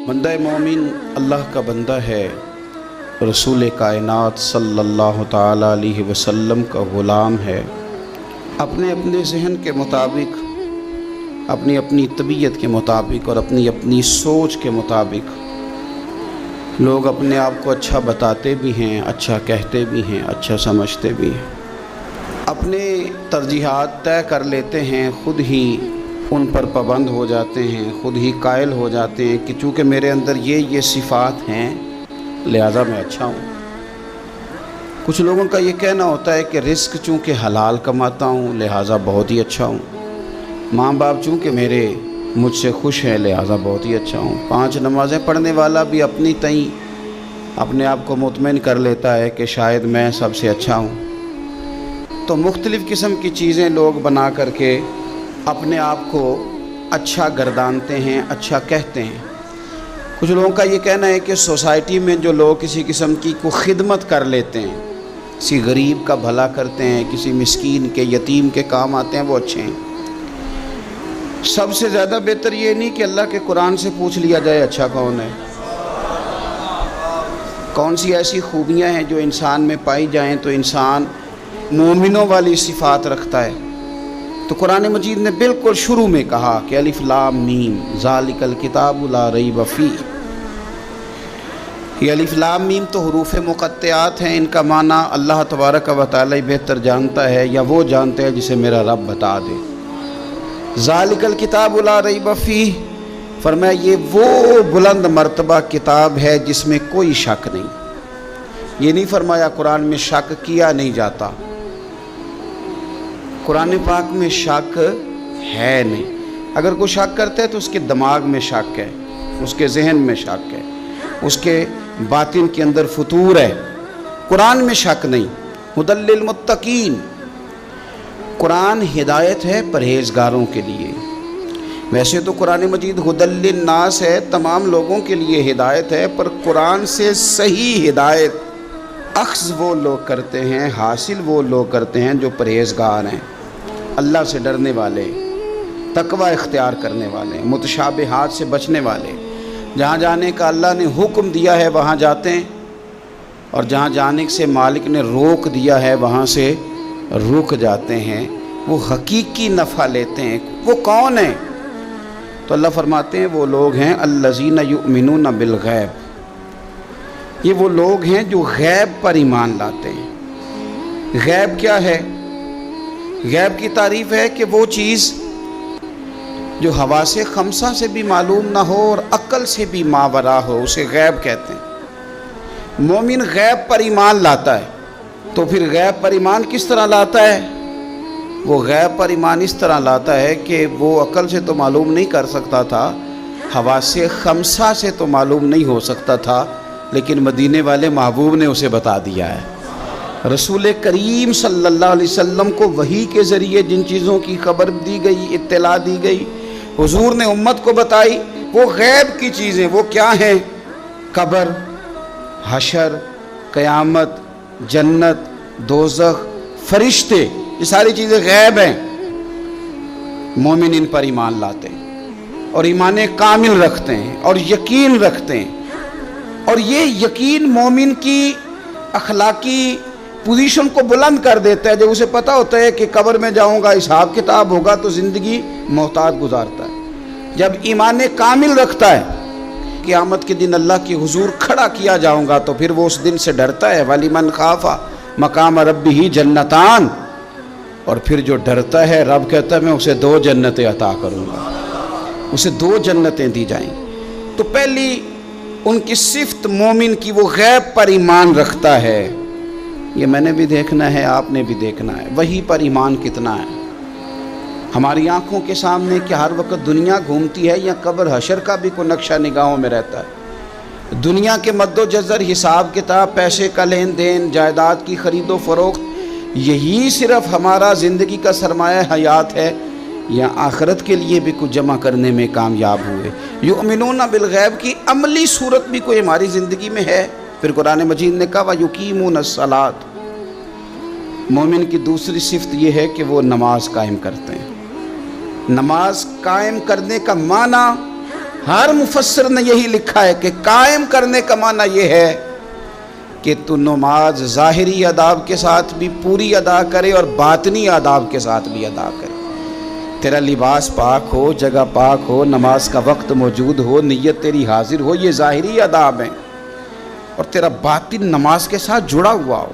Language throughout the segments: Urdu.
بندہ مومن اللہ کا بندہ ہے، رسول کائنات صلی اللہ تعالیٰ علیہ وسلم کا غلام ہے۔ اپنے اپنے ذہن کے مطابق، اپنی اپنی طبیعت کے مطابق اور اپنی اپنی سوچ کے مطابق لوگ اپنے آپ کو اچھا بتاتے بھی ہیں، اچھا کہتے بھی ہیں، اچھا سمجھتے بھی ہیں، اپنے ترجیحات طے کر لیتے ہیں، خود ہی ان پر پابند ہو جاتے ہیں، خود ہی قائل ہو جاتے ہیں کہ چونکہ میرے اندر یہ صفات ہیں لہذا میں اچھا ہوں۔ کچھ لوگوں کا یہ کہنا ہوتا ہے کہ رزق چونکہ حلال کماتا ہوں لہذا بہت ہی اچھا ہوں، ماں باپ چونکہ میرے مجھ سے خوش ہیں لہذا بہت ہی اچھا ہوں، 5 نمازیں پڑھنے والا بھی اپنی تئیں اپنے آپ کو مطمئن کر لیتا ہے کہ شاید میں سب سے اچھا ہوں۔ تو مختلف قسم کی چیزیں لوگ بنا کر کے اپنے آپ کو اچھا گردانتے ہیں، اچھا کہتے ہیں۔ کچھ لوگوں کا یہ کہنا ہے کہ سوسائٹی میں جو لوگ کسی قسم کی کو خدمت کر لیتے ہیں، کسی غریب کا بھلا کرتے ہیں، کسی مسکین کے یتیم کے کام آتے ہیں، وہ اچھے ہیں۔ سب سے زیادہ بہتر یہ نہیں کہ اللہ کے قرآن سے پوچھ لیا جائے اچھا کون ہے، کون سی ایسی خوبیاں ہیں جو انسان میں پائی جائیں تو انسان مومنوں والی صفات رکھتا ہے۔ تو قرآن مجید نے بالکل شروع میں کہا کہ الف لام میم ذالک الکتاب لا ریب فیہ۔ یہ الف لام میم تو حروف مقطعات ہیں، ان کا معنی اللہ تبارک و تعالی بہتر جانتا ہے یا وہ جانتے ہیں جسے میرا رب بتا دے۔ ذالک الکتاب لا ریب فیہ فرمایا یہ وہ بلند مرتبہ کتاب ہے جس میں کوئی شک نہیں۔ یہ نہیں فرمایا قرآن میں شک کیا نہیں جاتا، قرآن پاک میں شک ہے نہیں۔ اگر کوئی شک کرتا ہے تو اس کے دماغ میں شک ہے، اس کے ذہن میں شک ہے، اس کے باطن کے اندر فطور ہے۔ قرآن میں شک نہیں۔ ھدی للمتقین، قرآن ہدایت ہے پرہیزگاروں کے لیے۔ ویسے تو قرآن مجید ھدی للناس ہے، تمام لوگوں کے لیے ہدایت ہے، پر قرآن سے صحیح ہدایت اخذ وہ لوگ کرتے ہیں، حاصل وہ لوگ کرتے ہیں جو پرہیزگار ہیں، اللہ سے ڈرنے والے، تقوی اختیار کرنے والے، متشابہات سے بچنے والے۔ جہاں جانے کا اللہ نے حکم دیا ہے وہاں جاتے ہیں، اور جہاں جانے سے مالک نے روک دیا ہے وہاں سے رک جاتے ہیں۔ وہ حقیقی نفع لیتے ہیں۔ وہ کون ہیں؟ تو اللہ فرماتے ہیں وہ لوگ ہیں الذین یؤمنون بالغیب، یہ وہ لوگ ہیں جو غیب پر ایمان لاتے ہیں۔ غیب کیا ہے؟ غیب کی تعریف ہے کہ وہ چیز جو حواس خمسہ سے بھی معلوم نہ ہو اور عقل سے بھی ماورا ہو، اسے غیب کہتے ہیں۔ مومن غیب پر ایمان لاتا ہے۔ تو پھر غیب پر ایمان کس طرح لاتا ہے؟ وہ غیب پر ایمان اس طرح لاتا ہے کہ وہ عقل سے تو معلوم نہیں کر سکتا تھا، حواس خمسہ سے تو معلوم نہیں ہو سکتا تھا، لیکن مدینے والے محبوب نے اسے بتا دیا ہے۔ رسول کریم صلی اللہ علیہ وسلم کو وحی کے ذریعے جن چیزوں کی خبر دی گئی، اطلاع دی گئی، حضور نے امت کو بتائی، وہ غیب کی چیزیں۔ وہ کیا ہیں؟ قبر، حشر، قیامت، جنت، دوزخ، فرشتے، یہ ساری چیزیں غیب ہیں۔ مومن ان پر ایمان لاتے ہیں اور ایمان کامل رکھتے ہیں اور یقین رکھتے ہیں، اور یہ یقین مومن کی اخلاقی پوزیشن کو بلند کر دیتا ہے۔ جب اسے پتہ ہوتا ہے کہ قبر میں جاؤں گا، حساب کتاب ہوگا، تو زندگی محتاط گزارتا ہے۔ جب ایمان کامل رکھتا ہے، قیامت کے دن اللہ کے حضور کھڑا کیا جاؤں گا، تو پھر وہ اس دن سے ڈرتا ہے۔ وَلِمَنْ خَافَ مَقَامَ رَبِّهِ جَنَّتَانِ، اور پھر جو ڈرتا ہے رب کہتا ہے میں اسے 2 جنتیں عطا کروں گا، اسے 2 جنتیں دی جائیں۔ تو پہلی ان کی صفت مومن کی وہ غیب پر ایمان رکھتا ہے۔ یہ میں نے بھی دیکھنا ہے، آپ نے بھی دیکھنا ہے، وہی پر ایمان کتنا ہے۔ ہماری آنکھوں کے سامنے کہ ہر وقت دنیا گھومتی ہے یا قبر حشر کا بھی کوئی نقشہ نگاہوں میں رہتا ہے؟ دنیا کے مد و جزر، حساب کتاب، پیسے کا لین دین، جائیداد کی خرید و فروخت، یہی صرف ہمارا زندگی کا سرمایہ حیات ہے، یا آخرت کے لیے بھی کچھ جمع کرنے میں کامیاب ہوئے؟ یؤمنون بالغیب کی عملی صورت بھی کوئی ہماری زندگی میں ہے؟ پھر قرآن مجید نے کہا وَيُقِيمُونَ الصَّلَاةَ، مومن کی دوسری صفت یہ ہے کہ وہ نماز قائم کرتے ہیں۔ نماز قائم کرنے کا معنی ہر مفسر نے یہی لکھا ہے کہ قائم کرنے کا معنی یہ ہے کہ تو نماز ظاہری آداب کے ساتھ بھی پوری ادا کرے اور باطنی آداب کے ساتھ بھی ادا کرے. تیرا لباس پاک ہو، جگہ پاک ہو، نماز کا وقت موجود ہو، نیت تیری حاضر ہو، یہ ظاہری آداب ہیں، اور تیرا باطن نماز کے ساتھ جڑا ہوا ہو.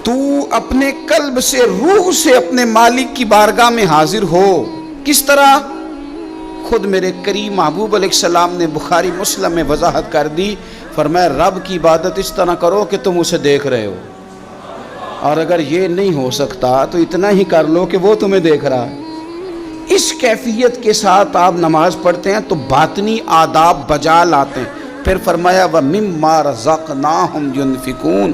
تو اپنے قلب سے، روح سے اپنے مالک کی بارگاہ میں حاضر ہو. کس طرح؟ خود میرے کریم محبوب علیہ السلام نے بخاری مسلم میں وضاحت کر دی. فرمایا رب کی عبادت اس طرح کرو کہ تم اسے دیکھ رہے ہو، اور اگر یہ نہیں ہو سکتا تو اتنا ہی کر لو کہ وہ تمہیں دیکھ رہا ہے. اس کیفیت کے ساتھ آپ نماز پڑھتے ہیں تو باطنی آداب بجا لاتے ہیں. پھر فرمایا وَمِمَّا رَزَقْنَاهُمْ يُنْفِقُونَ،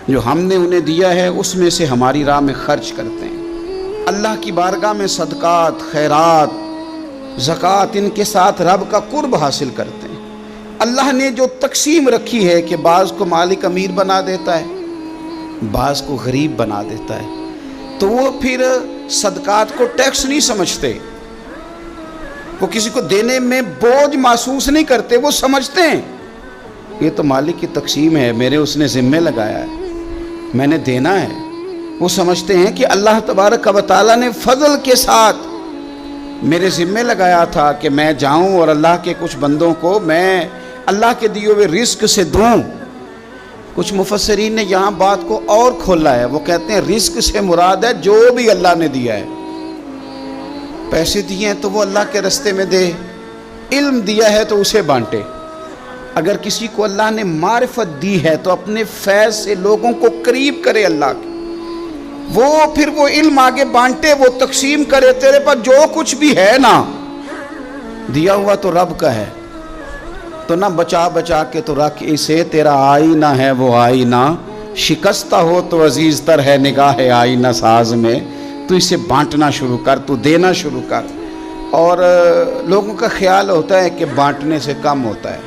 جو ہم نے انہیں دیا ہے اس میں سے ہماری راہ میں خرچ کرتے ہیں. اللہ کی بارگاہ میں صدقات، خیرات، زکوٰۃ، ان کے ساتھ رب کا قرب حاصل کرتے ہیں. اللہ نے جو تقسیم رکھی ہے کہ بعض کو مالک امیر بنا دیتا ہے، بعض کو غریب بنا دیتا ہے، تو وہ پھر صدقات کو ٹیکس نہیں سمجھتے، وہ کسی کو دینے میں بوجھ محسوس نہیں کرتے. وہ سمجھتے ہیں یہ تو مالک کی تقسیم ہے، میرے اس نے ذمہ لگایا ہے، میں نے دینا ہے. وہ سمجھتے ہیں کہ اللہ تبارک و تعالیٰ نے فضل کے ساتھ میرے ذمہ لگایا تھا کہ میں جاؤں اور اللہ کے کچھ بندوں کو میں اللہ کے دیے ہوئے رزق سے دوں. کچھ مفسرین نے یہاں بات کو اور کھولا ہے. وہ کہتے ہیں رزق سے مراد ہے جو بھی اللہ نے دیا ہے. پیسے دیے ہیں تو وہ اللہ کے رستے میں دے، علم دیا ہے تو اسے بانٹے. اگر کسی کو اللہ نے معرفت دی ہے تو اپنے فیض سے لوگوں کو قریب کرے اللہ کے، وہ پھر وہ علم آگے بانٹے، وہ تقسیم کرے. تیرے پاس جو کچھ بھی ہے نا دیا ہوا تو رب کا ہے، تو نہ بچا بچا کے تو رکھ اسے. تیرا آئینہ ہے وہ آئینہ، شکستہ ہو تو عزیز تر ہے نگاہ آئینہ ساز میں. تو اسے بانٹنا شروع کر، تو دینا شروع کر. اور لوگوں کا خیال ہوتا ہے کہ بانٹنے سے کم ہوتا ہے،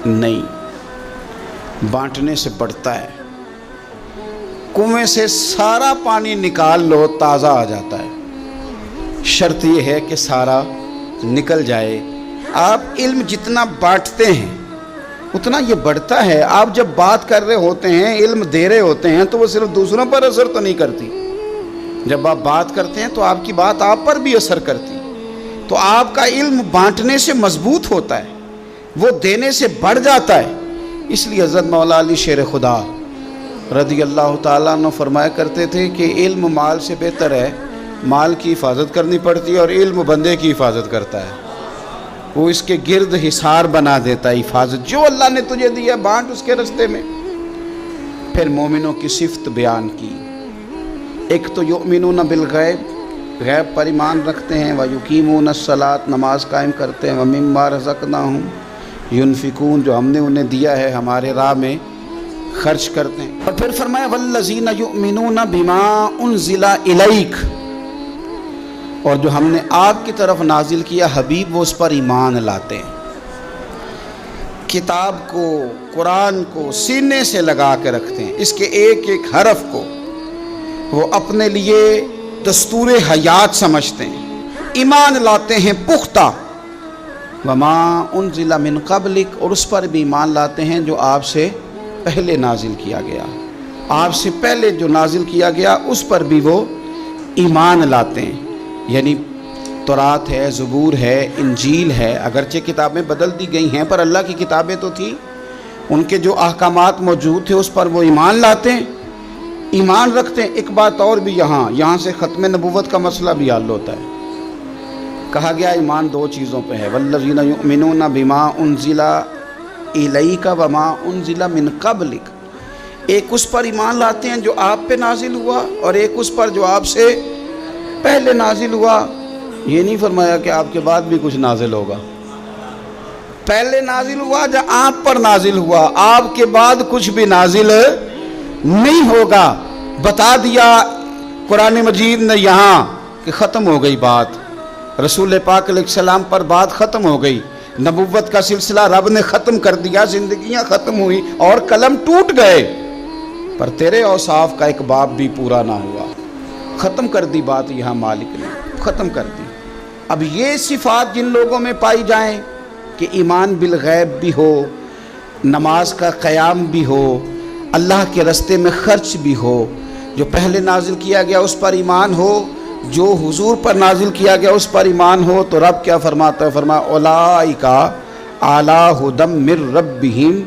نہیں، بانٹنے سے بڑھتا ہے. کنویں سے سارا پانی نکال لو تازہ آ جاتا ہے، شرط یہ ہے کہ سارا نکل جائے. آپ علم جتنا بانٹتے ہیں اتنا یہ بڑھتا ہے. آپ جب بات کر رہے ہوتے ہیں، علم دے رہے ہوتے ہیں، تو وہ صرف دوسروں پر اثر تو نہیں کرتی. جب آپ بات کرتے ہیں تو آپ کی بات آپ پر بھی اثر کرتی. تو آپ کا علم بانٹنے سے مضبوط ہوتا ہے، وہ دینے سے بڑھ جاتا ہے. اس لیے حضرت مولا علی شیر خدا رضی اللہ تعالیٰ عنہ فرمایا کرتے تھے کہ علم مال سے بہتر ہے. مال کی حفاظت کرنی پڑتی ہے اور علم بندے کی حفاظت کرتا ہے. وہ اس کے گرد حصار بنا دیتا ہے. حفاظت جو اللہ نے تجھے دیا بانٹ اس کے رستے میں. پھر مومنوں کی صفت بیان کی. ایک تو یؤمنون بالغیب، غیب پر ایمان رکھتے ہیں، ویقیمون الصلاۃ، نماز قائم کرتے ہیں، ومما رزقناہم ینفقون، جو ہم نے انہیں دیا ہے ہمارے راہ میں خرچ کرتے ہیں. اور پھر فرمایا والذین یؤمنون بما انزل الیک، اور جو ہم نے آپ کی طرف نازل کیا حبیب وہ اس پر ایمان لاتے ہیں. کتاب کو، قرآن کو سینے سے لگا کے رکھتے ہیں، اس کے ایک ایک حرف کو وہ اپنے لیے دستور حیات سمجھتے ہیں، ایمان لاتے ہیں پختہ. وما انزل من قبلک، اور اس پر بھی ایمان لاتے ہیں جو آپ سے پہلے نازل کیا گیا، آپ سے پہلے جو نازل کیا گیا اس پر بھی وہ ایمان لاتے ہیں. یعنی تورات ہے، زبور ہے، انجیل ہے، اگرچہ کتابیں بدل دی گئی ہیں پر اللہ کی کتابیں تو تھیں، ان کے جو احکامات موجود تھے اس پر وہ ایمان لاتے ہیں، ایمان رکھتے ہیں. ایک بات اور بھی یہاں سے ختم نبوت کا مسئلہ بھی حل ہوتا ہے. کہا گیا ایمان دو چیزوں پہ ہے، والذین یؤمنون بما انزل الیک وما انزل من قبلک. ایک اس پر ایمان لاتے ہیں جو آپ پہ نازل ہوا، اور ایک اس پر جو آپ سے پہلے نازل ہوا. یہ نہیں فرمایا کہ آپ کے بعد بھی کچھ نازل ہوگا. پہلے نازل ہوا جب آپ پر نازل ہوا، آپ کے بعد کچھ بھی نازل نہیں ہوگا. بتا دیا قرآن مجید نے یہاں کہ ختم ہو گئی بات. رسول پاک علیہ السلام پر بات ختم ہو گئی. نبوت کا سلسلہ رب نے ختم کر دیا، زندگیاں ختم ہوئی اور قلم ٹوٹ گئے، پر تیرے اوصاف کا ایک باب بھی پورا نہ ہوا. ختم کر دی بات، یہاں مالک نے ختم کر دی. اب یہ صفات جن لوگوں میں پائی جائیں کہ ایمان بالغیب بھی ہو، نماز کا قیام بھی ہو، اللہ کے راستے میں خرچ بھی ہو، جو پہلے نازل کیا گیا اس پر ایمان ہو، جو حضور پر نازل کیا گیا اس پر ایمان ہو، تو رب کیا فرماتا ہے؟ فرمایا اولئک علی ھدی من ربہم،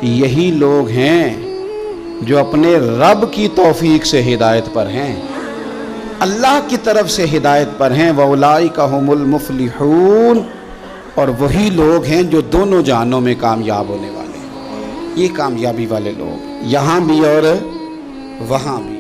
یہی لوگ ہیں جو اپنے رب کی توفیق سے ہدایت پر ہیں، اللہ کی طرف سے ہدایت پر ہیں۔ وَأُولَئِكَ هُمُ الْمُفْلِحُونَ، اور وہی لوگ ہیں جو دونوں جہانوں میں کامیاب ہونے والے ہیں۔ یہ کامیابی والے لوگ یہاں بھی اور وہاں بھی۔